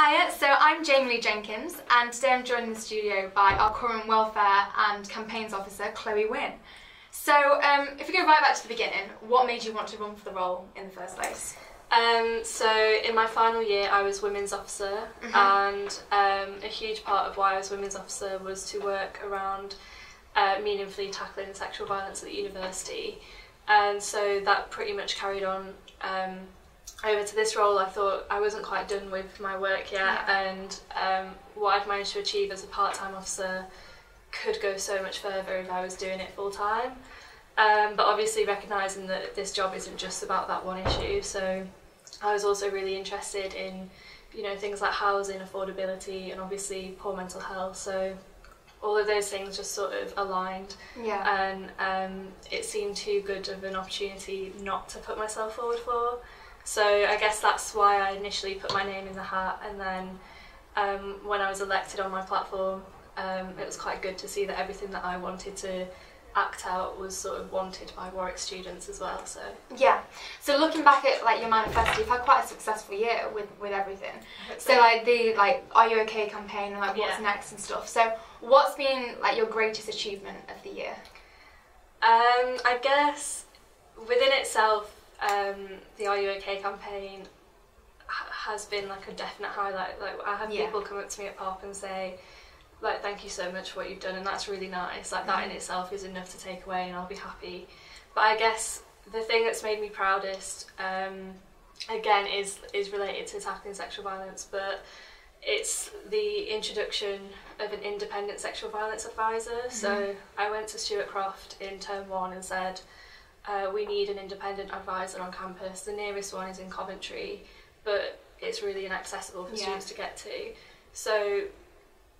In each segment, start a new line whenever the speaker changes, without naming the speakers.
Hiya, so I'm Lee Jenkins, and today I'm joined in the studio by our current Welfare and Campaigns Officer, Chloe Wynne. So, if we go right back to the beginning, what made you want to run for the role in the first place?
So in my final year I was Women's Officer, and a huge part of why I was Women's Officer was to work around meaningfully tackling sexual violence at the university, and so that pretty much carried on over to this role. I thought I wasn't quite done with my work yet, and what I'd managed to achieve as a part-time officer could go so much further if I was doing it full-time. But obviously recognising that this job isn't just about that one issue, so I was also really interested in, you know, things like housing, affordability, and obviously poor mental health. So all of those things just sort of aligned, and it seemed too good of an opportunity not to put myself forward for. So I guess that's why I initially put my name in the hat, and then when I was elected on my platform, it was quite good to see that everything that I wanted to act out was sort of wanted by Warwick students as well. So
yeah, so looking back at like your manifesto, you've had quite a successful year with everything. So like the Are You OK campaign and like what's next and stuff. So what's been like your greatest achievement of the year?
I guess within itself, the Are You OK campaign has been like a definite highlight. Like I have people come up to me at Pop and say, like, thank you so much for what you've done, and that's really nice. Like that in itself is enough to take away, and I'll be happy. But I guess the thing that's made me proudest, again, is related to tackling sexual violence, but it's the introduction of an independent sexual violence advisor. So I went to Stuart Croft in term 1 and said, we need an independent advisor on campus. The nearest one is in Coventry, but it's really inaccessible for students to get to. So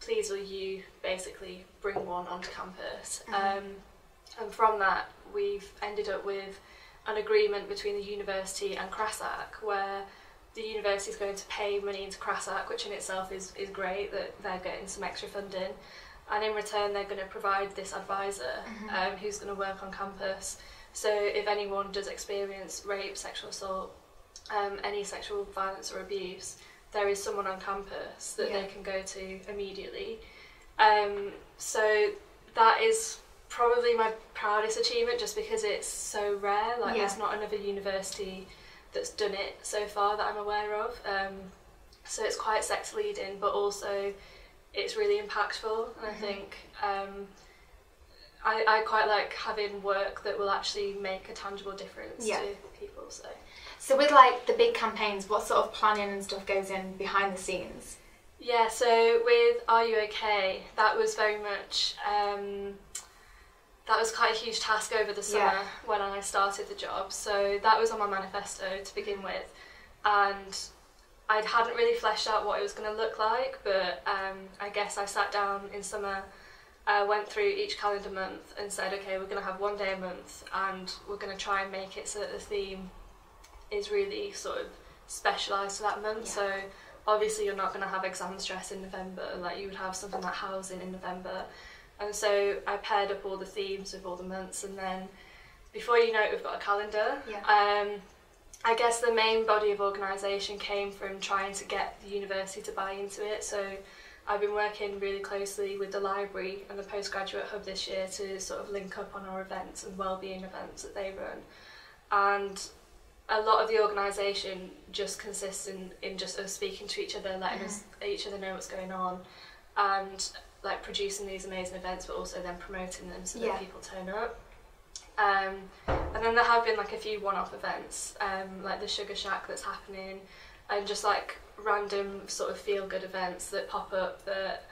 please will you basically bring one onto campus. And from that we've ended up with an agreement between the university and CRASAC, where the university is going to pay money into CRASAC, which in itself is great that they're getting some extra funding, and in return they're going to provide this advisor who's going to work on campus. So if anyone does experience rape, sexual assault, any sexual violence or abuse, there is someone on campus that they can go to immediately. So that is probably my proudest achievement, just because it's so rare. Like there's not another university that's done it so far that I'm aware of. So it's quite sex leading, but also it's really impactful, and I think I quite like having work that will actually make a tangible difference to people.
So with like the big campaigns, what sort of planning and stuff goes in behind the scenes?
Yeah, so with Are You OK, that was very much, that was quite a huge task over the summer when I started the job. So that was on my manifesto to begin with, and I hadn't really fleshed out what it was going to look like, but I guess I sat down in summer, went through each calendar month and said, okay, we're going to have one day a month, and we're going to try and make it so that the theme is really sort of specialised to that month. So obviously you're not going to have exam stress in November, like you would have something like housing in November. And so I paired up all the themes with all the months, and then before you know it, we've got a calendar. I guess the main body of organisation came from trying to get the university to buy into it. So I've been working really closely with the library and the postgraduate hub this year to sort of link up on our events and wellbeing events that they run. And a lot of the organisation just consists in just us speaking to each other, letting us each other know what's going on, and like producing these amazing events, but also then promoting them so that people turn up. And then there have been like a few one-off events, like the Sugar Shack that's happening, and just like random sort of feel-good events that pop up that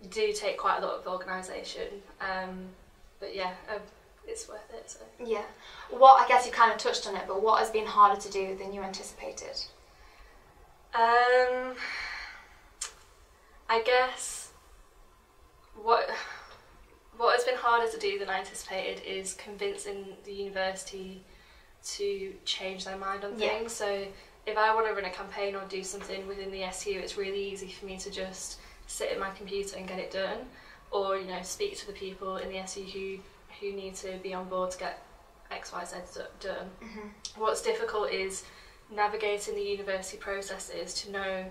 do take quite a lot of organisation. But yeah, it's worth it. So.
Yeah. What, I guess you kind of touched on it, but what has been harder to do than you anticipated?
I guess what has been harder to do than I anticipated is convincing the university to change their mind on things. So if I want to run a campaign or do something within the SU, it's really easy for me to just sit at my computer and get it done, or you know, speak to the people in the SU who need to be on board to get X, Y, Z done. What's difficult is navigating the university processes to know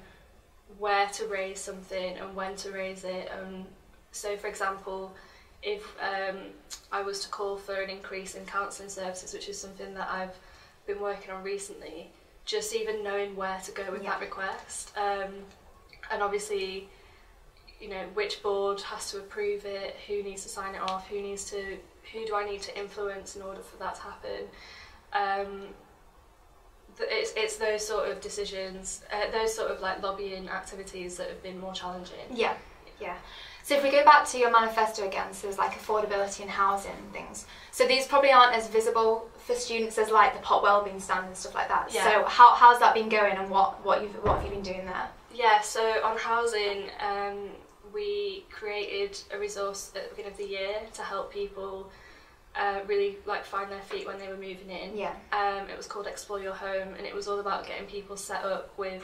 where to raise something and when to raise it. So for example, if I was to call for an increase in counselling services, which is something that I've been working on recently, just even knowing where to go with that request, and obviously, you know, which board has to approve it, who needs to sign it off, who do I need to influence in order for that to happen. It's those sort of decisions, those sort of like lobbying activities that have been more challenging.
Yeah. So if we go back to your manifesto again, so there's like affordability and housing and things. So these probably aren't as visible for students as like the pot wellbeing stand and stuff like that. Yeah. So how's that been going, and what have you been doing there?
Yeah, so on housing, we created a resource at the beginning of the year to help people really like find their feet when they were moving in. Yeah. It was called Explore Your Home, and it was all about getting people set up with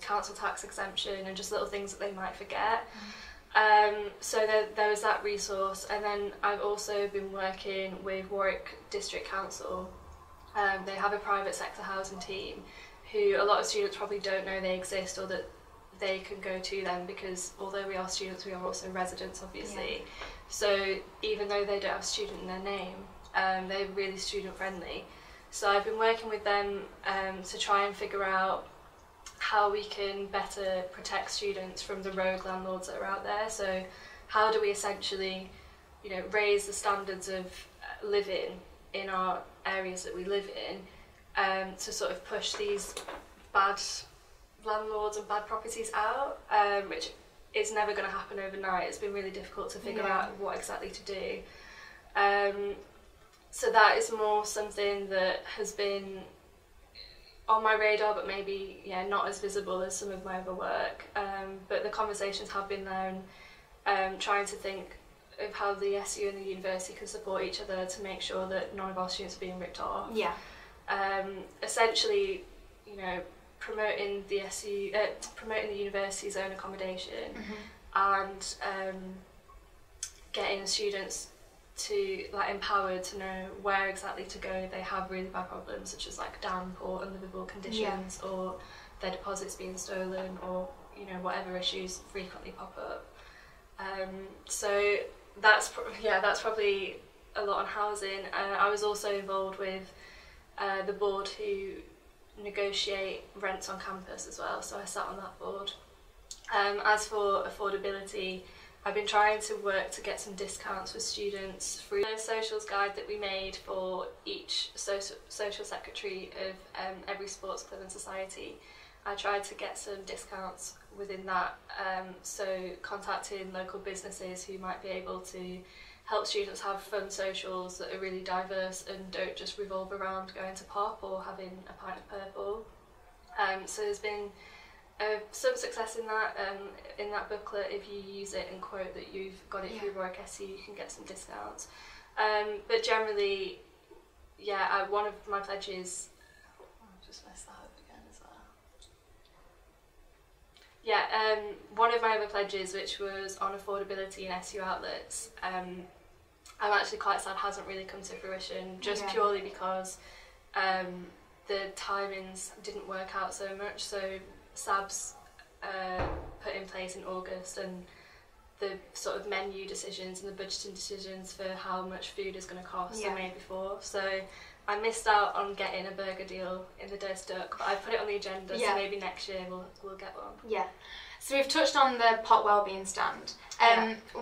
council tax exemption and just little things that they might forget. So there was that resource, and then I've also been working with Warwick District Council. They have a private sector housing team who a lot of students probably don't know they exist, or that they can go to them, because although we are students, we are also residents, obviously. Yeah. So even though they don't have student in their name, they're really student friendly. So I've been working with them to try and figure out how we can better protect students from the rogue landlords that are out there. So how do we essentially, you know, raise the standards of living in our areas that we live in, to sort of push these bad landlords and bad properties out, which is never going to happen overnight. It's been really difficult to figure out what exactly to do. So that is more something that has been on my radar, but maybe not as visible as some of my other work. But the conversations have been there, and trying to think of how the SU and the university can support each other to make sure that none of our students are being ripped off. Yeah. Essentially, you know, promoting the SU, promoting the university's own accommodation, and getting students to empowered to know where exactly to go if they have really bad problems, such as like damp or unlivable conditions, or their deposits being stolen, or whatever issues frequently pop up. So that's probably a lot on housing. I was also involved with the board who negotiate rents on campus as well, so I sat on that board. As for affordability, I've been trying to work to get some discounts for students through the socials guide that we made for each social secretary of every sports club and society. I tried to get some discounts within that, so contacting local businesses who might be able to help students have fun socials that are really diverse and don't just revolve around going to pop or having a pint of purple. So there's been some success in that booklet. If you use it and quote that you've got it through Warwick SU, you can get some discounts. But generally, one of my pledges, I've just messed that up again as well. One of my other pledges, which was on affordability in SU outlets, I'm actually quite sad hasn't really come to fruition, just purely because the timings didn't work out so much. So SAB's put in place in August, and the sort of menu decisions and the budgeting decisions for how much food is going to cost are made before. So I missed out on getting a burger deal in the Durst Duck, but I put it on the agenda, so maybe next year we'll get one. Yeah.
So we've touched on the pot wellbeing stand.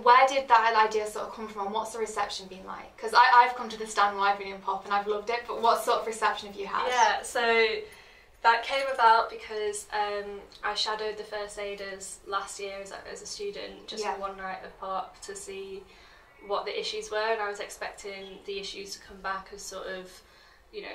Where did that idea sort of come from, and what's the reception been like? Because I've come to the stand while I've been in pop and I've loved it, but what sort of reception have you had?
Yeah, so that came about because I shadowed the first aiders last year as a student, just for one night of pop, to see what the issues were, and I was expecting the issues to come back as sort of,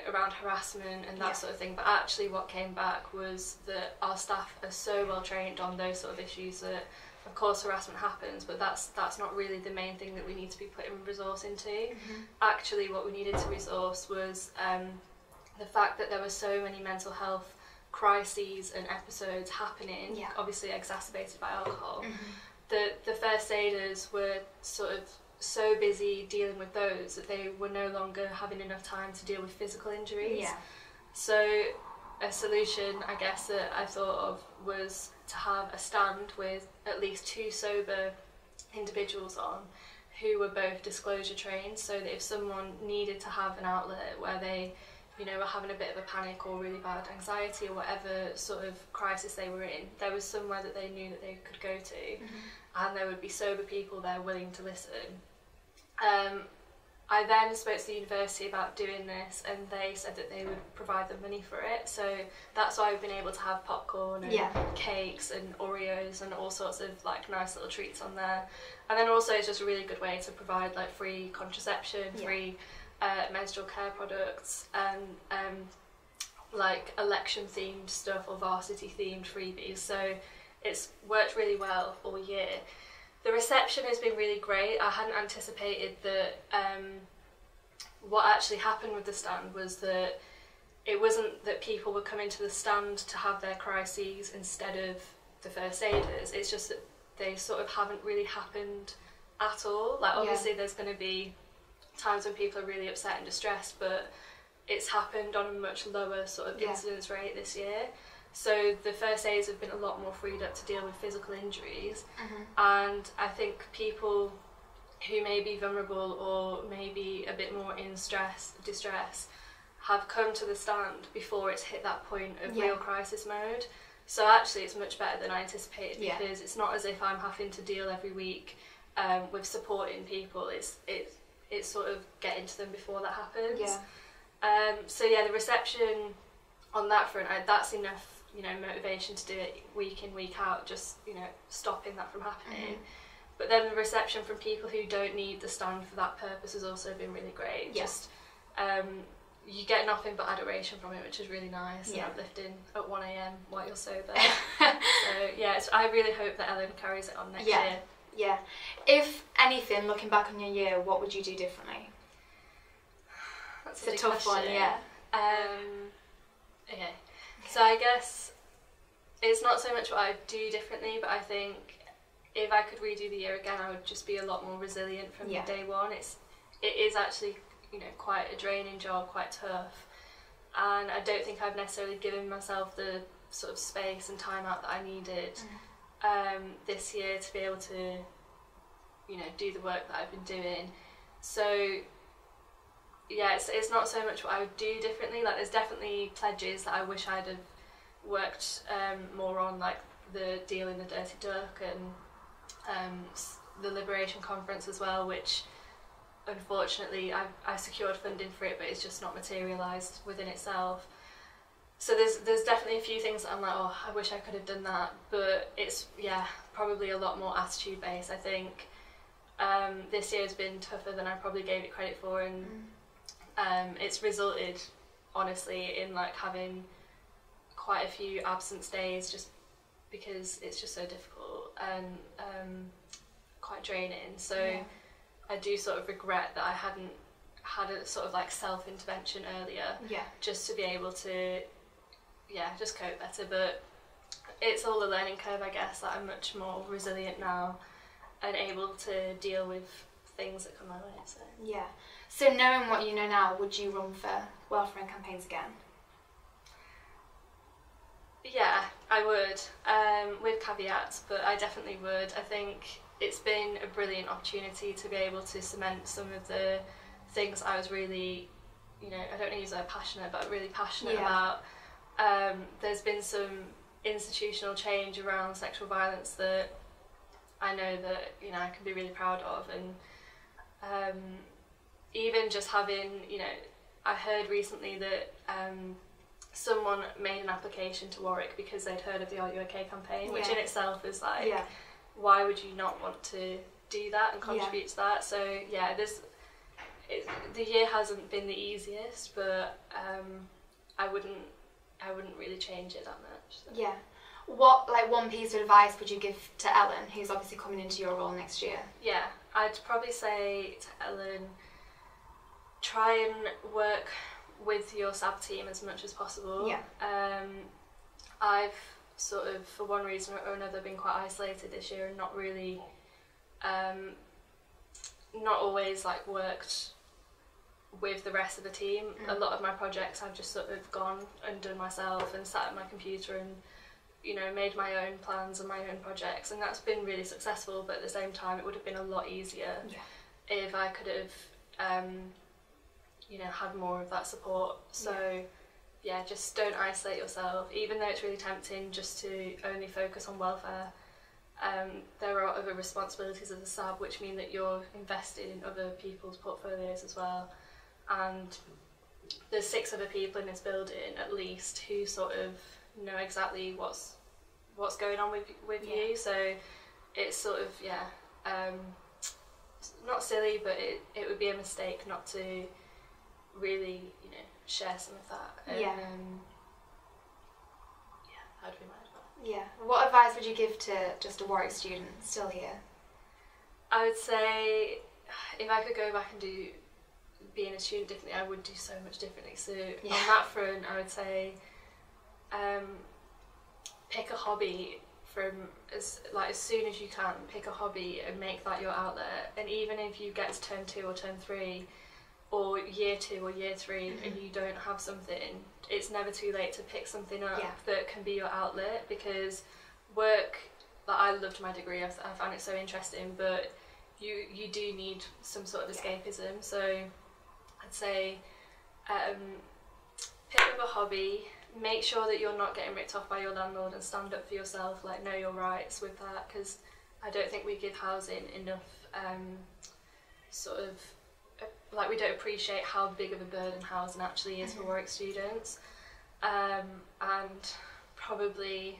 around harassment and that sort of thing, but actually what came back was that our staff are so well trained on those sort of issues that, of course, harassment happens, but that's not really the main thing that we need to be putting resource into. Actually, what we needed to resource was the fact that there were so many mental health crises and episodes happening, obviously exacerbated by alcohol. The first aiders were sort of so busy dealing with those that they were no longer having enough time to deal with physical injuries. So a solution, I guess, that I thought of was to have a stand with at least 2 sober individuals on who were both disclosure trained, so that if someone needed to have an outlet where they, you know, were having a bit of a panic or really bad anxiety or whatever sort of crisis they were in, there was somewhere that they knew that they could go to, and there would be sober people there willing to listen. I then spoke to the university about doing this, and they said that they would provide the money for it, so that's why I've been able to have popcorn and cakes and Oreos and all sorts of like nice little treats on there. And then also it's just a really good way to provide like free contraception, free menstrual care products, and like election themed stuff or varsity themed freebies, so it's worked really well all year. The reception has been really great. I hadn't anticipated that. What actually happened with the stand was that it wasn't that people were coming to the stand to have their crises instead of the first aiders. It's just that they sort of haven't really happened at all. Like obviously there's going to be times when people are really upset and distressed, but it's happened on a much lower sort of incidence rate this year. So the first aids have been a lot more freed up to deal with physical injuries, and I think people who may be vulnerable or maybe a bit more in distress have come to the stand before it's hit that point of real crisis mode. So actually it's much better than I anticipated, because it's not as if I'm having to deal every week with supporting people. It's sort of getting to them before that happens. So yeah, the reception on that front, that's enough, you know, motivation to do it week in, week out, just, you know, stopping that from happening. But then the reception from people who don't need the stand for that purpose has also been really great. Just you get nothing but adoration from it, which is really nice and uplifting at 1 a.m. while you're sober. So yeah, I really hope that Ellen carries it on next year.
Yeah. If anything, looking back on your year, what would you do differently?
That's
a tough one, yeah.
Okay. So I guess it's not so much what I'd do differently, but I think if I could redo the year again, I would just be a lot more resilient from day one. It is actually, you know, quite a draining job, quite tough, and I don't think I've necessarily given myself the sort of space and time out that I needed this year to be able to, you know, do the work that I've been doing. So yeah, it's not so much what I would do differently. Like there's definitely pledges that I wish I'd have worked more on, like the deal in the Dirty Duck and the Liberation Conference as well, which unfortunately I secured funding for it, but it's just not materialised within itself. So there's definitely a few things that I'm like, oh, I wish I could have done that, but it's probably a lot more attitude based. I think this year has been tougher than I probably gave it credit for, and it's resulted honestly in like having quite a few absence days, just because it's just so difficult and quite draining. So I do sort of regret that I hadn't had a sort of like self-intervention earlier, just to be able to just cope better. But it's all a learning curve, I guess. That I'm much more resilient now and able to deal with things that come my way.
So knowing what you know now, would you run for welfare and campaigns again?
Yeah, I would, with caveats, but I definitely would. I think it's been a brilliant opportunity to be able to cement some of the things I was really, you know, I don't want to use the word passionate, but really passionate about. There's been some institutional change around sexual violence that I know that, you know, I can be really proud of, and even just having, you know, I heard recently that someone made an application to Warwick because they'd heard of the Are You OK campaign, which in itself is like, why would you not want to do that and contribute to that? So yeah, the year hasn't been the easiest, but I wouldn't really change it that much. So.
What, like, one piece of advice would you give to Ellen, who's obviously coming into your role next year?
I'd probably say to Ellen, try and work with your SAB team as much as possible. I've sort of, for one reason or another, been quite isolated this year and not really, not always like worked with the rest of the team. A lot of my projects I've just sort of gone and done myself and sat at my computer and, you know, made my own plans and my own projects, and that's been really successful. But at the same time, it would have been a lot easier if I could have, you know, had more of that support. So yeah, just don't isolate yourself, even though it's really tempting just to only focus on welfare. There are other responsibilities of the SAB which mean that you're invested in other people's portfolios as well, and there's 6 other people in this building at least who sort of know exactly what's going on with you. So it's sort of not silly, but it would be a mistake not to really, you know, share some of that. And, that'd be my advice.
Yeah. What advice would you give to just a Warwick student still here?
I would say if I could go back and do being a student differently, I would do so much differently. So on that front, I would say pick a hobby from as soon as you can. Pick a hobby and make that your outlet. And even if you get to term 2 or term 3 or year 2 or year 3 and you don't have something, it's never too late to pick something up that can be your outlet, because work, like, I loved my degree, I found it so interesting, but you do need some sort of escapism. So I'd say pick up a hobby, make sure that you're not getting ripped off by your landlord, and stand up for yourself, like, know your rights with that, because I don't think we give housing enough like, we don't appreciate how big of a burden housing actually is for Warwick students. And probably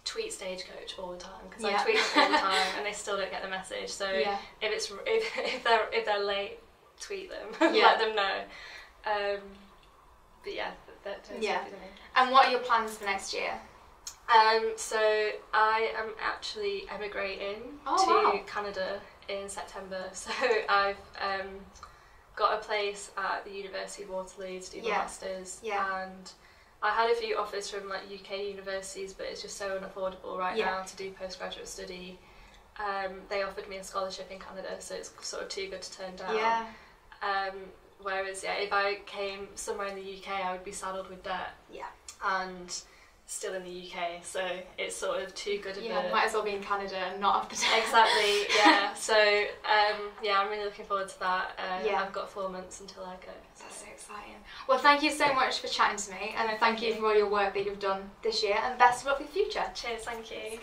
tweet Stagecoach all the time, because I tweet them all the time and they still don't get the message. So if they're late, tweet them, let them know. But that's everything.
And what are your plans for next year?
So I am actually emigrating to Canada in September. So I've got a place at the University of Waterloo to do my masters, and I had a few offers from like UK universities, but it's just so unaffordable right now to do postgraduate study. They offered me a scholarship in Canada, so it's sort of too good to turn down. Whereas if I came somewhere in the UK, I would be saddled with debt. And still in the UK, so it's sort of too good of a...
might as well be in Canada and not have the debt.
Exactly, so I'm really looking forward to that. I've got 4 months until I go.
That's so exciting. Well, thank you so much for chatting to me, and thank you for all your work that you've done this year, and best of luck for the future.
Cheers, thank you.